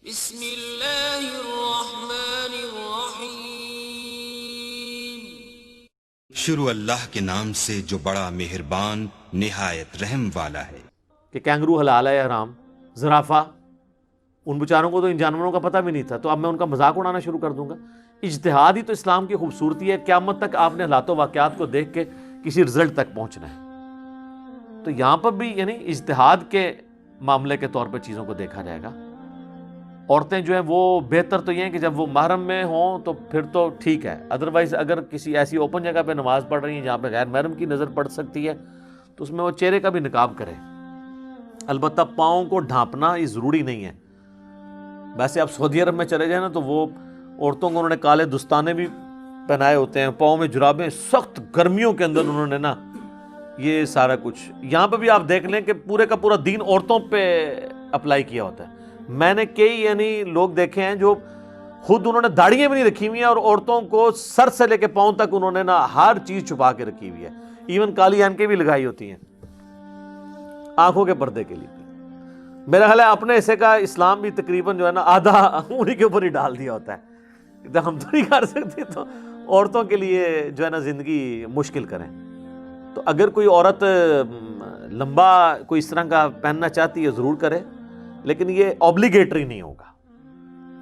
بسم اللہ الرحمن الرحیم۔ شروع اللہ کے نام سے جو بڑا مہربان نہایت رحم والا ہے۔ کہ کینگرو حلال ہے یا حرام، زرافہ، ان بیچاروں کو تو ان جانوروں کا پتہ بھی نہیں تھا، تو اب میں ان کا مذاق اڑانا شروع کر دوں گا۔ اجتہاد ہی تو اسلام کی خوبصورتی ہے، قیامت تک آپ نے حالات و واقعات کو دیکھ کے کسی رزلٹ تک پہنچنا ہے۔ تو یہاں پر بھی یعنی اجتہاد کے معاملے کے طور پہ چیزوں کو دیکھا جائے گا۔ عورتیں جو ہیں وہ بہتر تو یہ ہیں کہ جب وہ محرم میں ہوں تو پھر تو ٹھیک ہے، ادروائز اگر کسی ایسی اوپن جگہ پہ نماز پڑھ رہی ہیں جہاں پہ غیر محرم کی نظر پڑ سکتی ہے تو اس میں وہ چہرے کا بھی نقاب کرے۔ البتہ پاؤں کو ڈھانپنا یہ ضروری نہیں ہے۔ ویسے آپ سعودی عرب میں چلے جائیں نا تو وہ عورتوں کو انہوں نے کالے دستانے بھی پہنائے ہوتے ہیں، پاؤں میں جرابیں، سخت گرمیوں کے اندر انہوں نے نا یہ سارا کچھ۔ یہاں پہ بھی آپ دیکھ لیں کہ پورے کا پورا دین عورتوں پہ اپلائی کیا ہوتا ہے۔ میں نے کئی یعنی لوگ دیکھے ہیں جو خود انہوں نے داڑھیاں بھی نہیں رکھی ہوئی ہیں اور عورتوں کو سر سے لے کے پاؤں تک انہوں نے نا ہر چیز چھپا کے رکھی ہوئی ہے، ایون کالی اینکیں بھی لگائی ہوتی ہیں آنکھوں کے پردے کے لیے۔ میرا خیال ہے اپنے حصے کا اسلام بھی تقریباً جو ہے نا آدھا انہی کے اوپر ہی ڈال دیا ہوتا ہے۔ تو ہم تو نہیں کر سکتے تو عورتوں کے لیے جو ہے نا زندگی مشکل کریں۔ تو اگر کوئی عورت لمبا کوئی اس طرح کا پہننا چاہتی ہے ضرور کرے، لیکن یہ اوبلیگیٹری نہیں ہوگا۔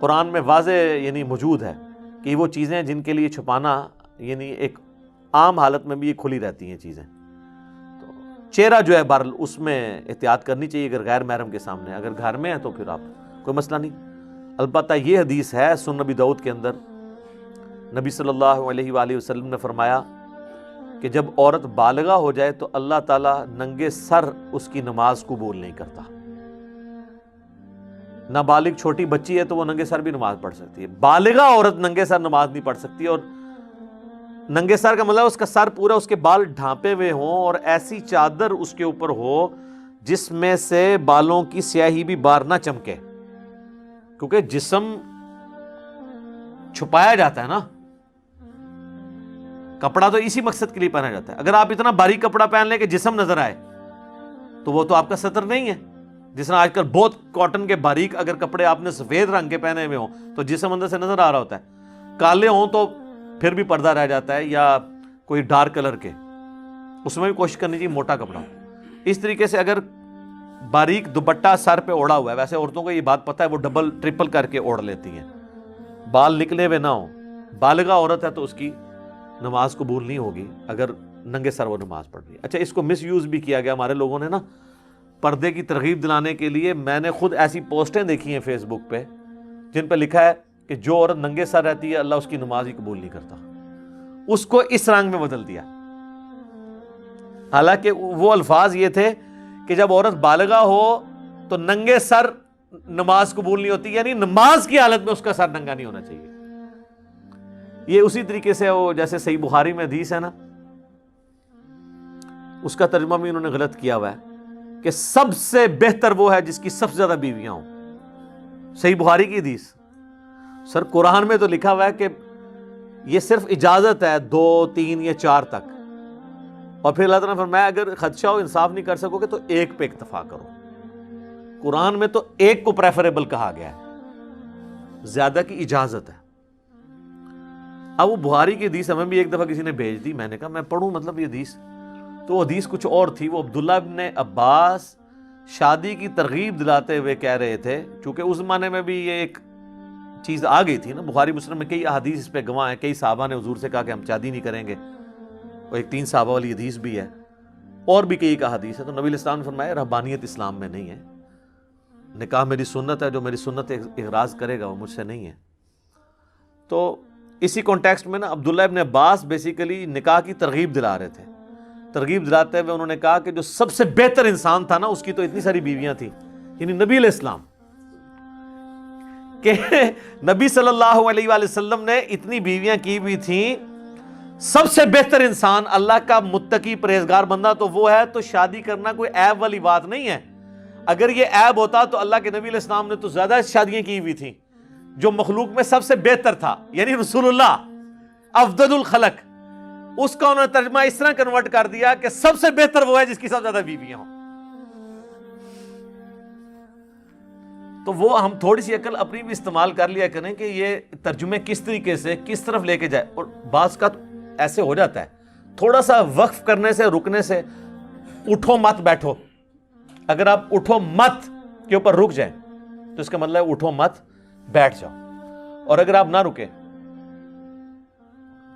قرآن میں واضح یعنی موجود ہے کہ وہ چیزیں جن کے لیے چھپانا یعنی ایک عام حالت میں بھی یہ کھلی رہتی ہیں چیزیں۔ تو چہرہ جو ہے بہرحال اس میں احتیاط کرنی چاہیے اگر غیر محرم کے سامنے، اگر گھر میں ہے تو پھر آپ کوئی مسئلہ نہیں۔ البتہ یہ حدیث ہے سنن نبی داؤد کے اندر، نبی صلی اللہ علیہ وآلہ وسلم نے فرمایا کہ جب عورت بالغہ ہو جائے تو اللہ تعالیٰ ننگے سر اس کی نماز قبول نہیں کرتا۔ نابالغ چھوٹی بچی ہے تو وہ ننگے سر بھی نماز پڑھ سکتی ہے، بالغہ عورت ننگے سر نماز نہیں پڑھ سکتی۔ اور ننگے سر کا مطلب اس کا سر پورا، اس کے بال ڈھانپے ہوئے ہوں اور ایسی چادر اس کے اوپر ہو جس میں سے بالوں کی سیاہی بھی باہر نہ چمکے، کیونکہ جسم چھپایا جاتا ہے نا، کپڑا تو اسی مقصد کے لیے پہنا جاتا ہے۔ اگر آپ اتنا باریک کپڑا پہن لیں کہ جسم نظر آئے تو وہ تو آپ کا ستر نہیں ہے۔ جس طرح آج کل بہت کاٹن کے باریک اگر کپڑے آپ نے سفید رنگ کے پہنے ہوئے ہوں تو جسم اندر سے نظر آ رہا ہوتا ہے، کالے ہوں تو پھر بھی پردہ رہ جاتا ہے، یا کوئی ڈارک کلر کے، اس میں بھی کوشش کرنی چاہیے موٹا کپڑا۔ اس طریقے سے اگر باریک دوپٹہ سر پہ اوڑا ہوا ہے، ویسے عورتوں کو یہ بات پتہ ہے وہ ڈبل ٹرپل کر کے اوڑھ لیتی ہیں، بال نکلے ہوئے نہ ہوں، بالغہ عورت ہے تو اس کی نماز قبول نہیں ہوگی اگر ننگے سر وہ نماز پڑھ رہی ہے۔ اچھا، اس کو مس یوز بھی کیا گیا ہمارے لوگوں نے نا پردے کی ترغیب دلانے کے لیے۔ میں نے خود ایسی پوسٹیں دیکھی ہیں فیس بک پہ جن پہ لکھا ہے کہ جو عورت ننگے سر رہتی ہے اللہ اس کی نماز ہی قبول نہیں کرتا، اس کو اس رنگ میں بدل دیا۔ حالانکہ وہ الفاظ یہ تھے کہ جب عورت بالغہ ہو تو ننگے سر نماز قبول نہیں ہوتی، یعنی نماز کی حالت میں اس کا سر ننگا نہیں ہونا چاہیے۔ یہ اسی طریقے سے وہ جیسے صحیح بخاری میں حدیث ہے نا، اس کا ترجمہ بھی انہوں نے غلط کیا ہوا ہے کہ سب سے بہتر وہ ہے جس کی سب سے زیادہ بیویاں ہوں۔ صحیح بخاری کی حدیث، سر قرآن میں تو لکھا ہوا ہے کہ یہ صرف اجازت ہے 2 3 یا 4 تک، اور پھر اللہ تعالیٰ نے فرمایا اگر خدشہ ہو انصاف نہیں کر سکو گے تو 1 پہ اکتفا کرو۔ قرآن میں تو 1 کو پریفریبل کہا گیا ہے، زیادہ کی اجازت ہے۔ اب وہ بخاری کی حدیث ہمیں بھی ایک دفعہ کسی نے بھیج دی، میں نے کہا میں پڑھوں مطلب یہ حدیث، تو وہ حدیث کچھ اور تھی۔ وہ عبداللہ ابن عباس شادی کی ترغیب دلاتے ہوئے کہہ رہے تھے، چونکہ اس زمانے میں بھی یہ ایک چیز آ گئی تھی نا، بخاری مسلم میں کئی احادیث اس پہ گواہ ہیں، کئی صحابہ نے حضور سے کہا کہ ہم شادی نہیں کریں گے، اور ایک 3 صحابہ والی حدیث بھی ہے، اور بھی کئی احادیث ہے۔ تو نبی علیہ السلام نے فرمایا رہبانیت اسلام میں نہیں ہے، نکاح میری سنت ہے، جو میری سنت احراز کرے گا وہ مجھ سے نہیں ہے۔ تو اسی کانٹیکسٹ میں نا عبداللہ ابن عباس بیسیکلی نکاح کی ترغیب دلا رہے تھے۔ ترغیب دلاتے ہوئے انہوں نے کہا کہ جو سب سے بہتر انسان تھا نا اس کی تو اتنی ساری بیویاں تھیں، یعنی نبی علیہ السلام، کہ نبی صلی اللہ علیہ وآلہ وسلم نے اتنی بیویاں کی ہوئی تھیں۔ سب سے بہتر انسان اللہ کا متقی پرہیزگار بندہ تو وہ ہے، تو شادی کرنا کوئی عیب والی بات نہیں ہے۔ اگر یہ عیب ہوتا تو اللہ کے نبی علیہ السلام نے تو زیادہ شادیاں کی ہوئی تھیں۔ جو مخلوق میں سب سے بہتر تھا یعنی رسول اللہ افضل الخلق، اس کا انہوں نے ترجمہ اس طرح کنورٹ کر دیا کہ سب سے بہتر وہ ہے جس کی سب سے زیادہ بیویاں ہوں۔ تو وہ ہم تھوڑی سی عقل اپنی بھی استعمال کر لیا کریں کہ یہ ترجمے کس طریقے سے کس طرف لے کے جائے. اور بعض کا ایسے ہو جاتا ہے تھوڑا سا وقف کرنے سے رکنے سے, اٹھو مت بیٹھو, اگر آپ اٹھو مت کے اوپر رک جائیں تو اس کا مطلب ہے اٹھو مت بیٹھ جاؤ, اور اگر آپ نہ رکیں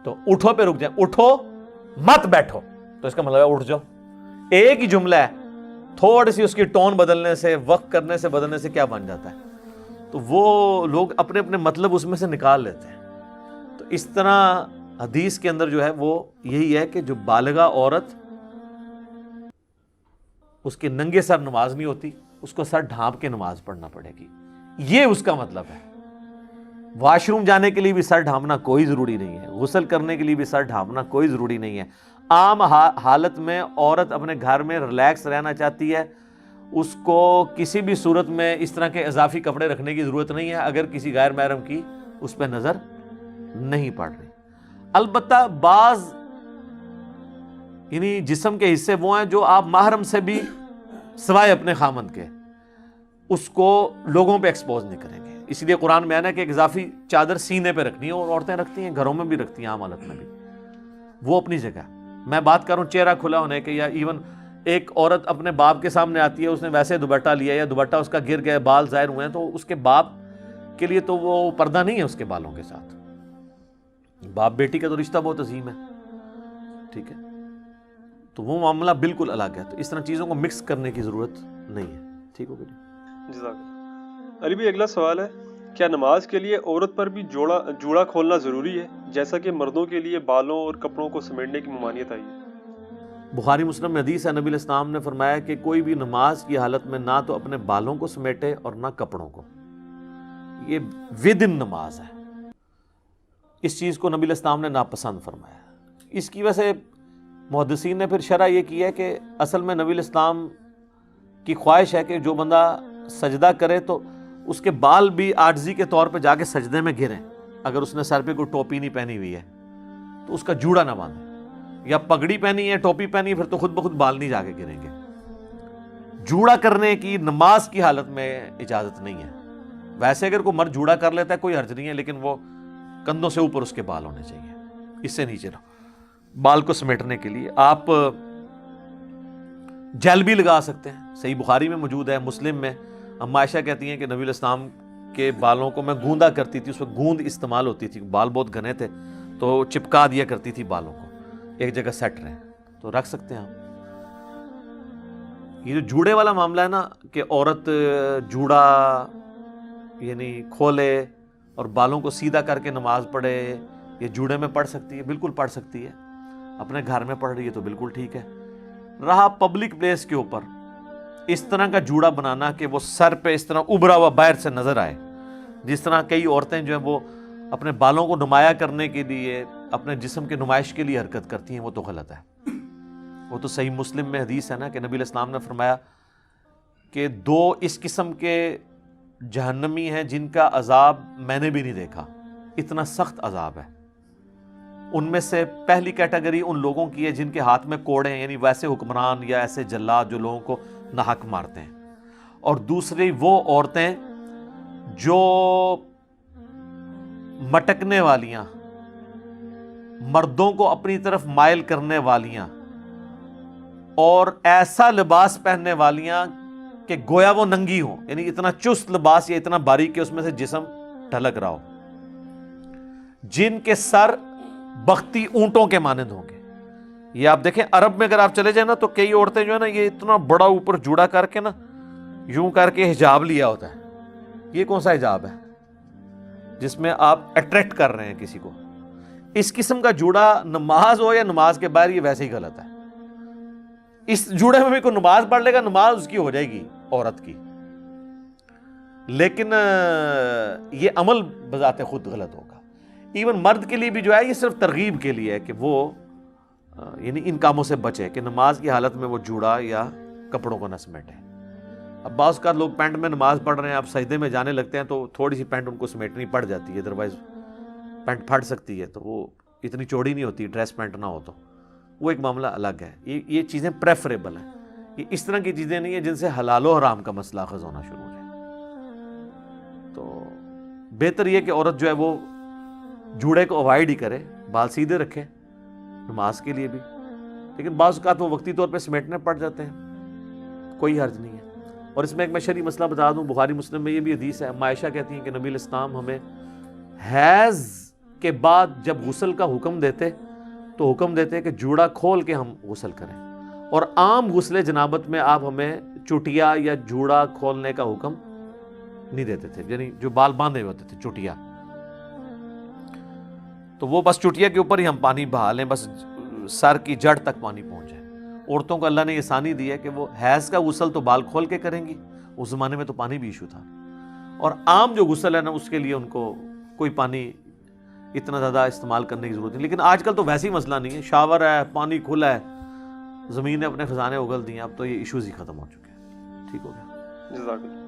تو اٹھو پہ رک جائیں, اٹھو مت بیٹھو تو اس کا مطلب ہے اٹھ جاؤ. ایک ہی جملہ ہے, تھوڑی سی اس کی ٹون بدلنے سے, وقت کرنے سے, بدلنے سے کیا بن جاتا ہے. تو وہ لوگ اپنے اپنے مطلب اس میں سے نکال لیتے ہیں. تو اس طرح حدیث کے اندر جو ہے وہ یہی ہے کہ جو بالغہ عورت, اس کے ننگے سر نماز نہیں ہوتی, اس کو سر ڈھانپ کے نماز پڑھنا پڑے گی, یہ اس کا مطلب ہے. واش روم جانے کے لیے بھی سر ڈھانپنا کوئی ضروری نہیں ہے, غسل کرنے کے لیے بھی سر ڈھانپنا کوئی ضروری نہیں ہے. عام حالت میں عورت اپنے گھر میں ریلیکس رہنا چاہتی ہے, اس کو کسی بھی صورت میں اس طرح کے اضافی کپڑے رکھنے کی ضرورت نہیں ہے اگر کسی غیر محرم کی اس پہ نظر نہیں پڑ رہی. البتہ بعض یعنی جسم کے حصے وہ ہیں جو آپ محرم سے بھی سوائے اپنے خامند کے اس کو لوگوں پہ ایکسپوز نہیں کریں گے. اس لیے قرآن میں ہے کہ ایک اضافی چادر سینے پہ رکھنی ہے, اور عورتیں رکھتی ہیں, گھروں میں بھی رکھتی ہیں, عام حالت میں بھی, وہ اپنی جگہ. میں بات کروں چہرہ کھلا ہونے کے, یا ایون ایک عورت اپنے باپ کے سامنے آتی ہے, اس نے ویسے دوپٹہ لیا یا دوپٹہ اس کا گر گیا, بال ظاہر ہوئے ہیں, تو اس کے باپ کے لیے تو وہ پردہ نہیں ہے اس کے بالوں کے ساتھ. باپ بیٹی کا تو رشتہ بہت عظیم ہے, ٹھیک ہے, تو وہ معاملہ بالکل الگ ہے. تو اس طرح چیزوں کو مکس کرنے کی ضرورت نہیں ہے. ٹھیک ہو گیا جزاک اللہ. علی بھائی اگلا سوال ہے, کیا نماز کے لیے عورت پر بھی جوڑا کھولنا ضروری ہے جیسا کہ مردوں کے لیے بالوں اور کپڑوں کو سمیٹنے کی ممانعت آئی ہے؟ بخاری مسلم میں حدیث ہے, نبی علیہ السلام نے فرمایا کہ کوئی بھی نماز کی حالت میں نہ تو اپنے بالوں کو سمیٹے اور نہ کپڑوں کو. یہ ودن نماز ہے. اس چیز کو نبی علیہ السلام نے ناپسند فرمایا. اس کی وجہ سے محدثین نے پھر شرح یہ کی ہے کہ اصل میں نبی علیہ السلام کی خواہش ہے کہ جو بندہ سجدہ کرے تو اس کے بال بھی عاجزی کے طور پہ جا کے سجدے میں گریں. اگر اس نے سر پہ کوئی ٹوپی نہیں پہنی ہوئی ہے تو اس کا جوڑا نہ باندھے, یا پگڑی پہنی ہے, ٹوپی پہنی ہے, پھر تو خود بخود بال نہیں جا کے گریں گے. جوڑا کرنے کی نماز کی حالت میں اجازت نہیں ہے. ویسے اگر کوئی مرد جوڑا کر لیتا ہے کوئی حرج نہیں ہے, لیکن وہ کندھوں سے اوپر اس کے بال ہونے چاہیے, اس سے نیچے نہ. بال کو سمیٹنے کے لیے آپ جیل بھی لگا سکتے ہیں, صحیح بخاری میں موجود ہے, مسلم میں. اما عائشہ کہتی ہیں کہ نبی علیہ السلام کے بالوں کو میں گوندا کرتی تھی, اس میں گوند استعمال ہوتی تھی, بال بہت گھنے تھے تو چپکا دیا کرتی تھی بالوں کو, ایک جگہ سیٹ رہیں. تو رکھ سکتے ہیں آپ. یہ جو جوڑے والا معاملہ ہے نا کہ عورت جوڑا یعنی کھولے اور بالوں کو سیدھا کر کے نماز پڑھے, یہ جوڑے میں پڑھ سکتی ہے, بالکل پڑھ سکتی ہے. اپنے گھر میں پڑھ رہی ہے تو بالکل ٹھیک ہے. رہا پبلک پلیس کے اوپر اس طرح کا جوڑا بنانا کہ وہ سر پہ اس طرح ابھرا ہوا باہر سے نظر آئے, جس طرح کئی عورتیں جو ہیں وہ اپنے بالوں کو نمایاں کرنے کے لیے, اپنے جسم کے نمائش کے لیے حرکت کرتی ہیں, وہ تو غلط ہے. وہ تو صحیح مسلم میں حدیث ہے نا کہ نبی علیہ السلام نے فرمایا کہ 2 اس قسم کے جہنمی ہیں جن کا عذاب میں نے بھی نہیں دیکھا, اتنا سخت عذاب ہے. ان میں سے پہلی کیٹیگری ان لوگوں کی ہے جن کے ہاتھ میں کوڑے ہیں, یعنی ویسے حکمران یا ایسے جلاد جو لوگوں کو ناحق مارتے ہیں. اور دوسری وہ عورتیں جو مٹکنے والیاں, مردوں کو اپنی طرف مائل کرنے والیاں, اور ایسا لباس پہننے والیاں کہ گویا وہ ننگی ہوں, یعنی اتنا چست لباس یا اتنا باریک کہ اس میں سے جسم ڈھلک رہا ہو, جن کے سر بختی اونٹوں کے مانند ہوں گے. یہ آپ دیکھیں عرب میں اگر آپ چلے جائیں نا تو کئی عورتیں جو ہے نا یہ اتنا بڑا اوپر جوڑا کر کے نا یوں کر کے حجاب لیا ہوتا ہے. یہ کون سا حجاب ہے جس میں آپ اٹریکٹ کر رہے ہیں کسی کو؟ اس قسم کا جوڑا نماز ہو یا نماز کے باہر یہ ویسے ہی غلط ہے. اس جوڑے میں بھی کوئی نماز پڑھ لے گا, نماز اس کی ہو جائے گی عورت کی, لیکن یہ عمل بذات خود غلط ہوگا. ایون مرد کے لیے بھی جو ہے یہ صرف ترغیب کے لیے ہے کہ وہ یعنی ان کاموں سے بچے کہ نماز کی حالت میں وہ جوڑا یا کپڑوں کو نہ سمیٹے. اب بعض کا لوگ پینٹ میں نماز پڑھ رہے ہیں, اب سجدے میں جانے لگتے ہیں تو تھوڑی سی پینٹ ان کو سمیٹنی پڑ جاتی ہے, ادروائز پینٹ پھٹ سکتی ہے, تو وہ اتنی چوڑی نہیں ہوتی, ڈریس پینٹ نہ ہو تو وہ ایک معاملہ الگ ہے. یہ چیزیں پریفریبل ہیں. یہ اس طرح کی چیزیں نہیں ہیں جن سے حلال و حرام کا مسئلہ اخذ ہونا شروع ہو جائے. بہتر یہ کہ عورت جو ہے وہ جوڑے کو اوائڈ ہی کرے, بال سیدھے رکھے نماز کے لیے بھی, لیکن بعض اوقات وہ وقتی طور پہ سمیٹنے پڑ جاتے ہیں, کوئی حرج نہیں ہے. اور اس میں ایک میں شرعی مسئلہ بتا دوں, بخاری مسلم میں یہ بھی حدیث ہے, عائشہ کہتی ہیں کہ نبی علیہ السلام ہمیں حیض کے بعد جب غسل کا حکم دیتے تو حکم دیتے کہ جوڑا کھول کے ہم غسل کریں, اور عام غسل جنابت میں آپ ہمیں چٹیا یا جوڑا کھولنے کا حکم نہیں دیتے تھے, یعنی جو بال باندھے ہوتے تھے چٹیا, تو وہ بس چٹیا کے اوپر ہی ہم پانی بہا لیں, بس سر کی جڑ تک پانی پہنچ جائے. عورتوں کو اللہ نے یہ آسانی دی ہے کہ وہ حیض کا غسل تو بال کھول کے کریں گی, اس زمانے میں تو پانی بھی ایشو تھا, اور عام جو غسل ہے نا اس کے لیے ان کو کوئی پانی اتنا زیادہ استعمال کرنے کی ضرورت نہیں. لیکن آج کل تو ویسے ہی مسئلہ نہیں ہے, شاور ہے, پانی کھلا ہے, زمین نے اپنے خزانے اگل دیے, اب تو یہ ایشوز ہی ختم ہو چکے ہیں. ٹھیک ہو گیا. جزاک اللہ.